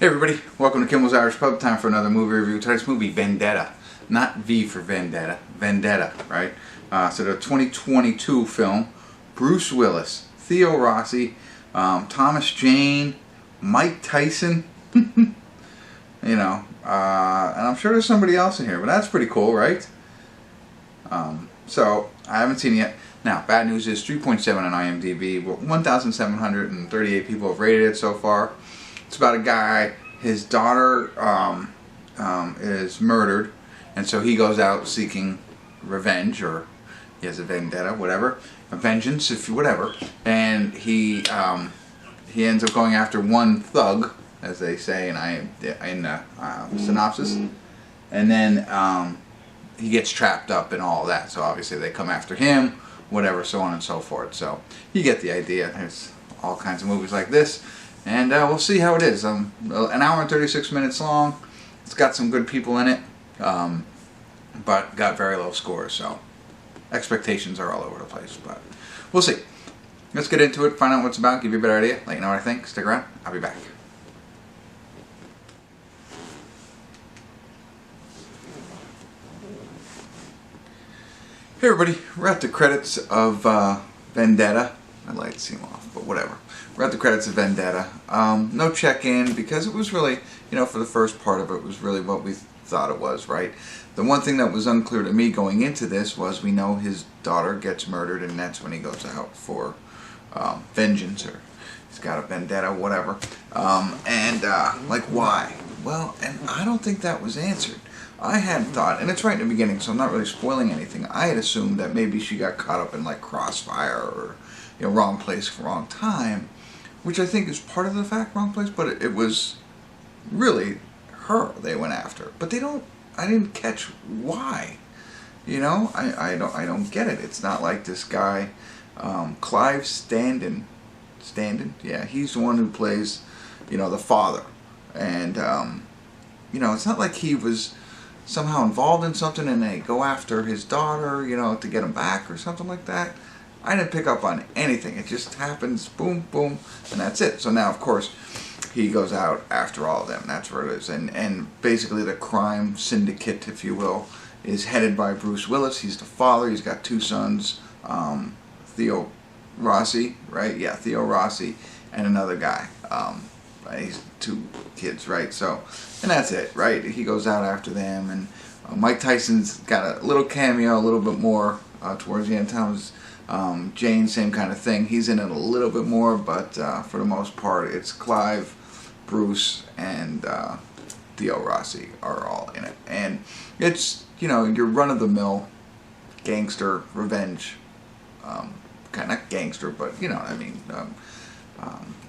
Hey everybody, welcome to Kimmel's Irish Pub. Time for another movie review. Today's movie, Vendetta. Not V for Vendetta, Vendetta, right? So the 2022 film, Bruce Willis, Theo Rossi, Thomas Jane, Mike Tyson, and I'm sure there's somebody else in here, but that's pretty cool, right? So, I haven't seen it yet. Now, bad news is 3.7 on IMDb, but 1,738 people have rated it so far. It's about a guy, his daughter is murdered, and so he goes out seeking revenge, or he has a vendetta, whatever, a vengeance, if whatever, and he ends up going after one thug, as they say in the synopsis, and then he gets trapped up in all that, so obviously they come after him, whatever, so on and so forth. So you get the idea. There's all kinds of movies like this. And we'll see how it is. An hour and 36 minutes long. It's got some good people in it, but got very low scores, so expectations are all over the place. But we'll see. Let's get into it, find out what it's about, give you a better idea, let you know what I think. Stick around. I'll be back. Hey everybody, we're at the credits of Vendetta. I'd like to see them off, but whatever. We're at the credits of Vendetta. No check-in, because it was really, for the first part of it, was really what we thought it was, right? The one thing that was unclear to me going into this was we know his daughter gets murdered, and that's when he goes out for vengeance, or he's got a vendetta, whatever. Like, why? Well, and I don't think that was answered. I had thought, and it's right in the beginning, so I'm not really spoiling anything. I had assumed that maybe she got caught up in like crossfire, or wrong place, wrong time, which I think is part of the fact, wrong place. But it was really her they went after. But I didn't catch why. I don't get it. It's not like this guy, Clive Standen, yeah, he's the one who plays, the father, and it's not like he was somehow involved in something and they go after his daughter, to get him back or something like that. I didn't pick up on anything. It just happens, boom, boom, and that's it. So now, of course, he goes out after all of them. That's where it is. And basically the crime syndicate, if you will, is headed by Bruce Willis. He's the father. He's got two sons, Theo Rossi, right? Yeah, Theo Rossi, and another guy. He's two kids, right? So, and that's it, right? He goes out after them, and Mike Tyson's got a little cameo, a little bit more towards the end. Thomas Jane, same kind of thing. He's in it a little bit more, but for the most part, it's Clive, Bruce, and Theo Rossi are all in it. And it's, your run-of-the-mill gangster revenge, kind of not gangster, but you know what I mean,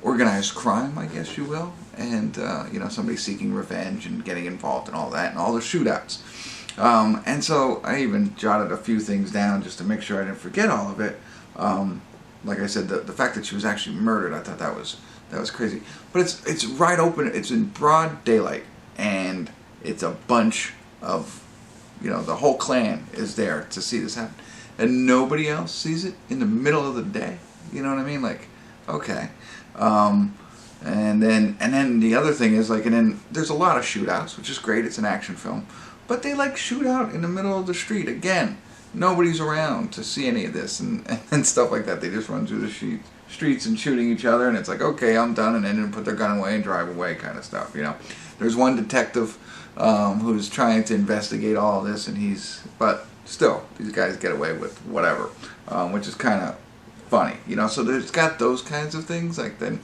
organized crime, I guess you will, and somebody seeking revenge and getting involved in all that and all the shootouts. And so I even jotted a few things down just to make sure I didn't forget all of it. Like I said, the fact that she was actually murdered, I thought that was crazy. But it's right open. It's in broad daylight, and it's a bunch of, the whole clan is there to see this happen, and nobody else sees it in the middle of the day. You know what I mean? Like, okay. And then the other thing is, like, and then there's a lot of shootouts, which is great. It's an action film. But they like shoot out in the middle of the street. Again, nobody's around to see any of this and stuff like that. They just run through the streets and shooting each other, and it's like, okay, I'm done, and then put their gun away and drive away, kind of stuff. There's one detective who's trying to investigate all of this, and but still, these guys get away with whatever, which is kind of funny, So there's got those kinds of things, like then,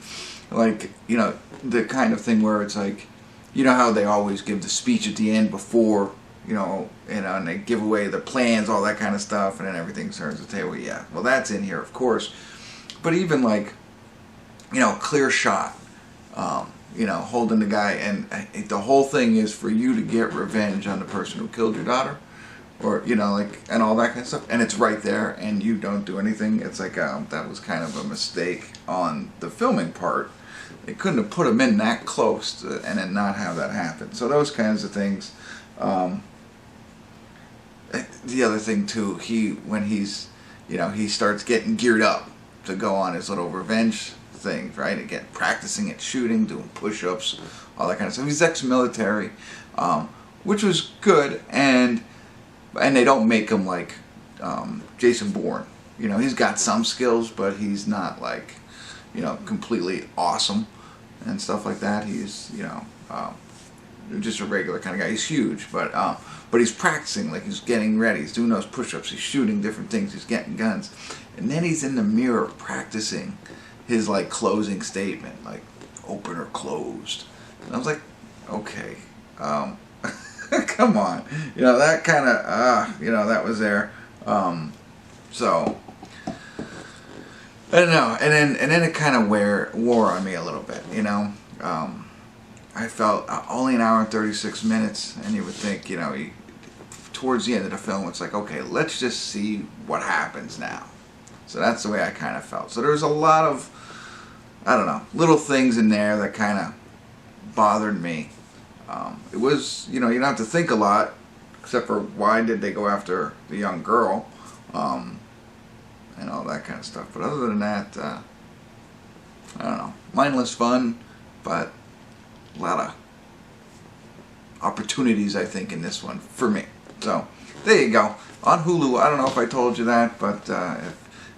like the kind of thing where it's like, how they always give the speech at the end before, and they give away the plans, all that kind of stuff, and then everything turns to table. Yeah, well, that's in here, of course. But even like, clear shot, holding the guy, and the whole thing is for you to get revenge on the person who killed your daughter, or like, and all that kind of stuff, and it's right there, and you don't do anything. It's like that was kind of a mistake on the filming part. They couldn't have put him in that close and then not have that happen. So those kinds of things. The other thing too, when he starts getting geared up to go on his little revenge things, right? Again, practicing at shooting, doing push-ups, all that kind of stuff. He's ex-military, which was good, and they don't make him like Jason Bourne. You know, he's got some skills, but he's not like, you know, completely awesome and stuff like that. He's, you know, just a regular kind of guy. He's huge, but he's practicing, like he's getting ready. He's doing those push-ups. He's shooting different things. He's getting guns, and then he's in the mirror practicing his like closing statement, like open or closed. And I was like, okay, come on, you know, that kind of, you know, that was there. So I don't know, and then it kind of wore on me a little bit, you know. I felt only an hour and 36 minutes, and you would think, you know, towards the end of the film, it's like, okay, let's just see what happens now. So that's the way I kind of felt. So there was a lot of, I don't know, little things in there that kind of bothered me. It was, you know, you don't have to think a lot, except for why did they go after the young girl, and all that kind of stuff. But other than that, I don't know, mindless fun, but a lot of opportunities, I think, in this one for me. So there you go, on Hulu. I don't know if I told you that, but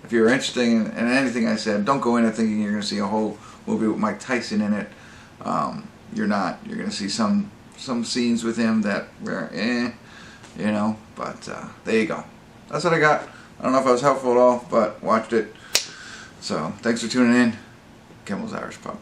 if you're interested in anything I said, don't go in thinking you're going to see a whole movie with Mike Tyson in it. You're not. You're going to see some scenes with him that were you know. But there you go. That's what I got. I don't know if I was helpful at all, but watched it. So thanks for tuning in. Kimmel's Irish Pub.